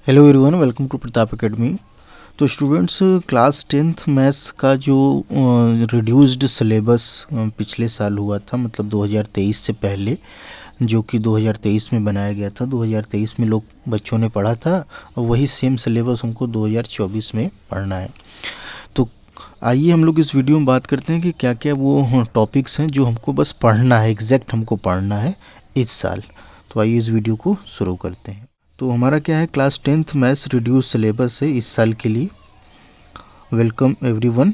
Hello everyone, welcome to Pratap academy. तो students, class 10th maths का जो रिड्यूस्ड सिलेबस पिछले साल हुआ था, मतलब 2023 से पहले, जो कि 2023 में बनाया गया था, 2023 में लोग बच्चों ने पढ़ा था और वही सेम सिलेबस हमको 2024 में पढ़ना है। तो आइए हम लोग इस वीडियो में बात करते हैं कि क्या क्या वो टॉपिक्स हैं जो हमको बस पढ़ना है, एग्जैक्ट हमको पढ़ना है इस साल। तो आइए इस वीडियो को शुरू करते हैं। तो हमारा क्या है, class 10th maths reduce syllabus है इस साल के लिए। Welcome everyone.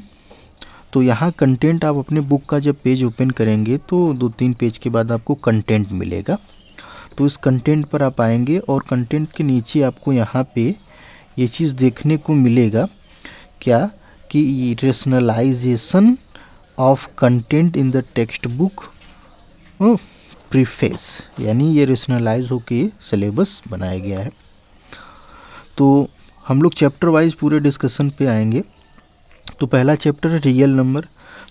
तो यहाँ कंटेंट आप अपने बुक का जब पेज ओपन करेंगे तो 2-3 पेज के बाद आपको कंटेंट मिलेगा। तो इस कंटेंट पर आप आएंगे और कंटेंट के नीचे आपको यहाँ पे ये चीज़ देखने को मिलेगा, क्या कि rationalisation of content in the text book preface, यानी ये रेशनलाइज होके सिलेबस बनाया गया है। तो हम लोग चैप्टर वाइज पूरे डिस्कशन पे आएंगे। तो पहला चैप्टर है रियल नंबर।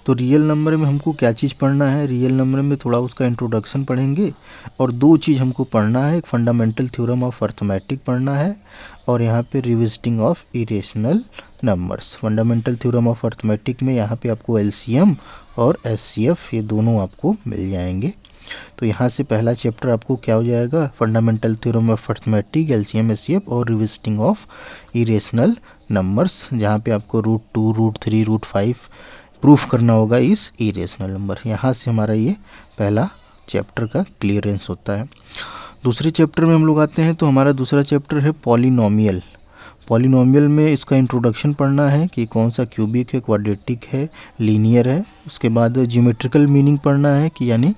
तो रियल नंबर में हमको क्या चीज़ पढ़ना है, रियल नंबर में थोड़ा उसका इंट्रोडक्शन पढ़ेंगे और दो चीज़ हमको पढ़ना है, एक फंडामेंटल थ्योरम ऑफ अर्थमेटिक पढ़ना है और यहाँ पे revisiting of irrational numbers. Fundamental theorem of arithmetic में यहाँ पे आपको एलसीएम और एचसीएफ ये दोनों आपको मिल जाएंगे। तो यहाँ से पहला चैप्टर आपको क्या हो जाएगा, fundamental theorem of arithmetic, LCM HCF और रिविजिटिंग ऑफ इरेशनल नंबर्स, जहाँ पे आपको √2, √3, √5 प्रूफ करना होगा इस इरेशनल नंबर। यहाँ से हमारा ये पहला चैप्टर का क्लियरेंस होता है। दूसरे चैप्टर में हम लोग आते हैं। तो हमारा दूसरा चैप्टर है पॉलिनोमियल। पॉलिनोमियल में इसका इंट्रोडक्शन पढ़ना है कि कौन सा क्यूबिक है, क्वाड्रेटिक है, लीनियर है। उसके बाद ज्योमेट्रिकल मीनिंग पढ़ना है कि यानी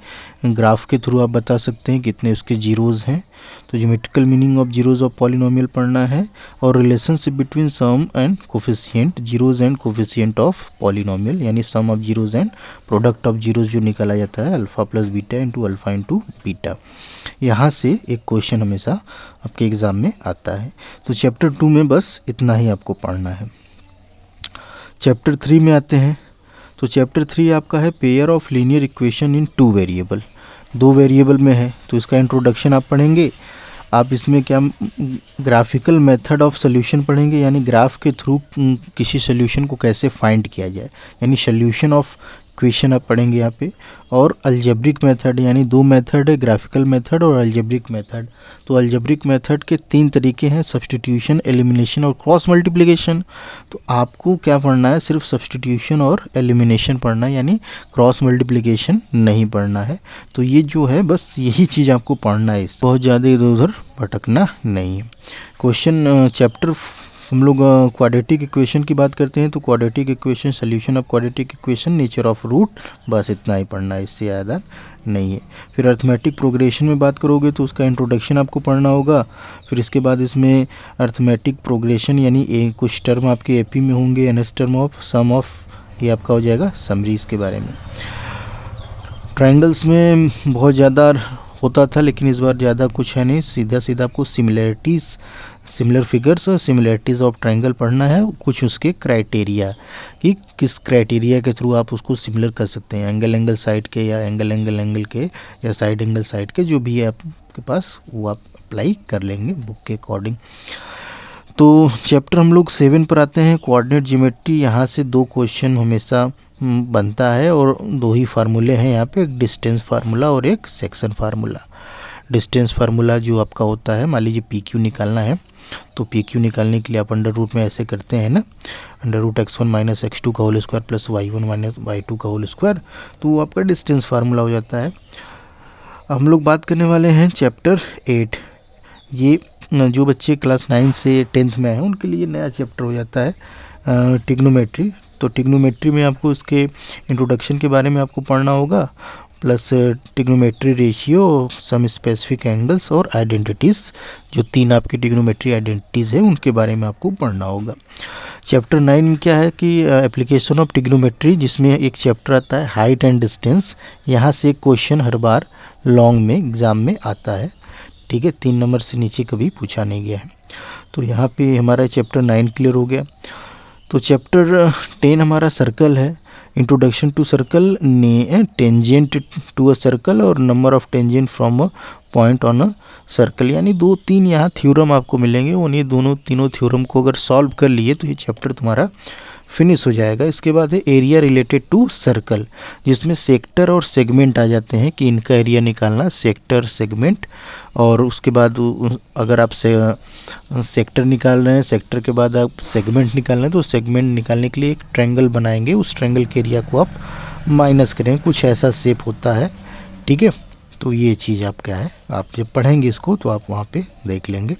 ग्राफ के थ्रू आप बता सकते हैं कितने उसके जीरोज़ हैं। तो geometrical meaning of zeros of polynomial पढ़ना है और relationship between sum and coefficient, zeros and coefficient of polynomial, यानी sum of zeros and product of zeros जो निकाला जाता है alpha plus beta into alpha into beta. यहाँ से एक क्वेश्चन हमेशा आपके एग्ज़ाम में आता है। तो चैप्टर 2 में बस इतना ही आपको पढ़ना है। चैप्टर 3 में आते हैं। तो चैप्टर 3 आपका है pair of linear equation in 2 variable. 2 variable में है तो इसका इंट्रोडक्शन आप पढ़ेंगे। आप इसमें क्या ग्राफिकल मेथड ऑफ सोल्यूशन पढ़ेंगे, यानी ग्राफ के थ्रू किसी सोल्यूशन को कैसे फाइंड किया जाए, यानी सोल्यूशन ऑफ इक्वेशन आप पढ़ेंगे यहाँ पे। और अलजेब्रिक मेथड, यानी दो मेथड है, ग्राफिकल मेथड और अलजेब्रिक मेथड। तो अलजेब्रिक मेथड के 3 तरीके हैं, सब्स्टिट्यूशन, एलिमिनेशन और क्रॉस मल्टीप्लिकेशन। तो आपको क्या पढ़ना है, सिर्फ सब्स्टिट्यूशन और एलिमिनेशन पढ़ना है, यानी क्रॉस मल्टीप्लिकेशन नहीं पढ़ना है। तो ये जो है बस यही चीज़ आपको पढ़ना है, बहुत ज़्यादा इधर उधर भटकना नहीं है। क्वेश्चन चैप्टर हम लोग क्वाड्रेटिक इक्वेशन की बात करते हैं। तो quadratic equation, solution of quadratic equation, nature of root, बस इतना ही पढ़ना है, इससे ज़्यादा नहीं है। फिर अर्थमेटिक प्रोग्रेशन में बात करोगे तो उसका इंट्रोडक्शन आपको पढ़ना होगा। फिर इसके बाद इसमें अर्थमेटिक प्रोग्रेशन यानी कुछ टर्म आपके एपी में होंगे, nth term of sum of, ये आपका हो जाएगा समरी इसके बारे में। ट्रायंगल्स में बहुत ज़्यादा होता था लेकिन इस बार ज़्यादा कुछ है नहीं, सीधा सीधा आपको सिमिलरिटीज़, सिमिलर फिगर्स और सिमिलरिटीज़ ऑफ ट्रायंगल पढ़ना है, कुछ उसके क्राइटेरिया कि किस क्राइटेरिया के थ्रू आप उसको सिमिलर कर सकते हैं, एंगल एंगल साइड के या एंगल एंगल एंगल के या साइड एंगल साइड के, जो भी है आपके पास वो आप अप्लाई कर लेंगे बुक के अकॉर्डिंग। तो चैप्टर हम लोग 7 पर आते हैं, कोऑर्डिनेट ज्योमेट्री। यहाँ से 2 क्वेश्चन हमेशा बनता है और 2 ही फार्मूले हैं यहाँ पे, एक डिस्टेंस फार्मूला और एक सेक्शन फार्मूला। डिस्टेंस फार्मूला जो आपका होता है, मान लीजिए पी क्यू निकालना है तो पी क्यू निकालने के लिए आप अंडर रूट में ऐसे करते हैं ना, under root x1 minus x2 का whole square plus y1 minus y2 का होल स्क्वायर, तो वो आपका डिस्टेंस फार्मूला हो जाता है। हम लोग बात करने वाले हैं चैप्टर 8। ये जो बच्चे क्लास 9 से 10th में हैं उनके लिए नया चैप्टर हो जाता है, ट्रिग्नोमेट्री। तो ट्रिग्नोमेट्री में आपको इसके इंट्रोडक्शन के बारे में आपको पढ़ना होगा, plus trigonometry ratio, some specific angles और आइडेंटिटीज़, जो 3 आपकी ट्रिग्नोमेट्री आइडेंटिटीज़ है उनके बारे में आपको पढ़ना होगा। चैप्टर 9 में क्या है कि एप्लीकेशन ऑफ ट्रिग्नोमेट्री, जिसमें एक चैप्टर आता है हाइट एंड डिस्टेंस। यहाँ से एक क्वेश्चन हर बार लॉन्ग में एग्ज़ाम में आता है, ठीक है, 3 नंबर से नीचे कभी पूछा नहीं गया है। तो यहाँ पे हमारा चैप्टर 9 क्लियर हो गया। तो चैप्टर 10 हमारा सर्कल है। Introduction to circle, tangent to a circle और number of tangent from a point on a circle. यानी 2-3 यहाँ थ्योरम आपको मिलेंगे। उन्हीं तीनों थ्योरम को अगर सॉल्व कर लिए तो ये चैप्टर तुम्हारा फिनिश हो जाएगा। इसके बाद है एरिया रिलेटेड टू सर्कल, जिसमें सेक्टर और सेगमेंट आ जाते हैं कि इनका एरिया निकालना, सेक्टर सेगमेंट। और उसके बाद अगर आप सेक्टर निकाल रहे हैं, सेक्टर के बाद आप सेगमेंट निकाल रहे हैं, तो सेगमेंट निकालने के लिए एक ट्रायंगल बनाएंगे, उस ट्रायंगल के एरिया को आप माइनस करें, कुछ ऐसा शेप होता है। ठीक है, तो ये चीज़ आप क्या है, आप जब पढ़ेंगे इसको तो आप वहाँ पे देख लेंगे।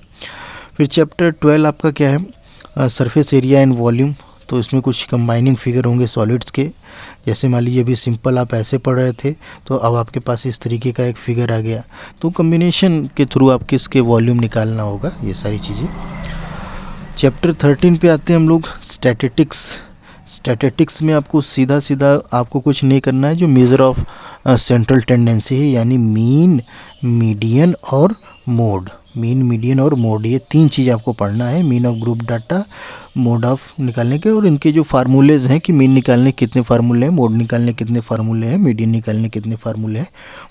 फिर चैप्टर 12 आपका क्या है, सरफेस एरिया एंड वॉल्यूम। तो इसमें कुछ कंबाइनिंग फिगर होंगे सॉलिड्स के। जैसे मान लीजिए अभी सिंपल आप ऐसे पढ़ रहे थे, तो अब आपके पास इस तरीके का एक फिगर आ गया, तो कम्बिनेशन के थ्रू आपके इसके वॉल्यूम निकालना होगा, ये सारी चीज़ें। चैप्टर 13 पे आते हैं हम लोग, स्टैटिस्टिक्स। स्टैटिस्टिक्स में आपको सीधा सीधा आपको कुछ नहीं करना है, जो मेजर ऑफ सेंट्रल टेंडेंसी है, यानी मीन, मीडियन और मोड। मीन, मीडियन और मोड, ये 3 चीज़ आपको पढ़ना है। Mean of group data, mode of निकालने के, और इनके जो फार्मूलेज हैं कि मीन निकालने कितने फार्मूले हैं, मोड निकालने कितने फार्मूले हैं, मीडियन निकालने कितने फार्मूले हैं,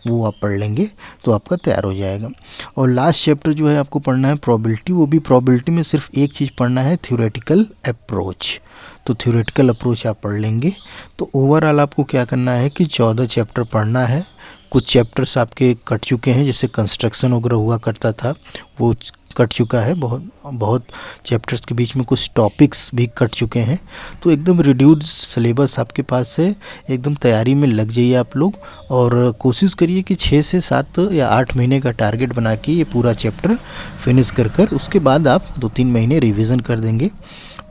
वो आप पढ़ लेंगे तो आपका तैयार हो जाएगा। और लास्ट चैप्टर जो है आपको पढ़ना है प्रोबेबिलिटी। वो भी प्रोबेबिलिटी में सिर्फ एक चीज़ पढ़ना है, थ्योरेटिकल अप्रोच। तो थ्योरेटिकल अप्रोच आप पढ़ लेंगे। तो ओवरऑल आपको क्या करना है कि 14 चैप्टर पढ़ना है। कुछ चैप्टर्स आपके कट चुके हैं, जैसे कंस्ट्रक्शन वगैरह हुआ करता था, वो कट चुका है। बहुत चैप्टर्स के बीच में कुछ टॉपिक्स भी कट चुके हैं। तो एकदम रिड्यूस्ड सिलेबस आपके पास है, एकदम तैयारी में लग जाइए आप लोग। और कोशिश करिए कि 6 से 7 या 8 महीने का टारगेट बना के ये पूरा चैप्टर फिनिश कर उसके बाद आप 2-3 महीने रिवीजन कर देंगे,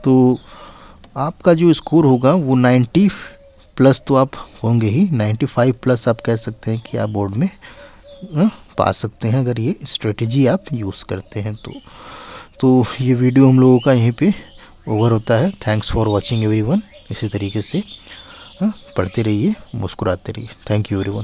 तो आपका जो स्कोर होगा वो 90 प्लस तो आप होंगे ही। 95 प्लस आप कह सकते हैं कि आप बोर्ड में पा सकते हैं, अगर ये स्ट्रेटजी आप यूज़ करते हैं तो ये वीडियो हम लोगों का यहीं पे ओवर होता है। Thanks for watching everyone. इसी तरीके से पढ़ते रहिए, मुस्कुराते रहिए। Thank you everyone.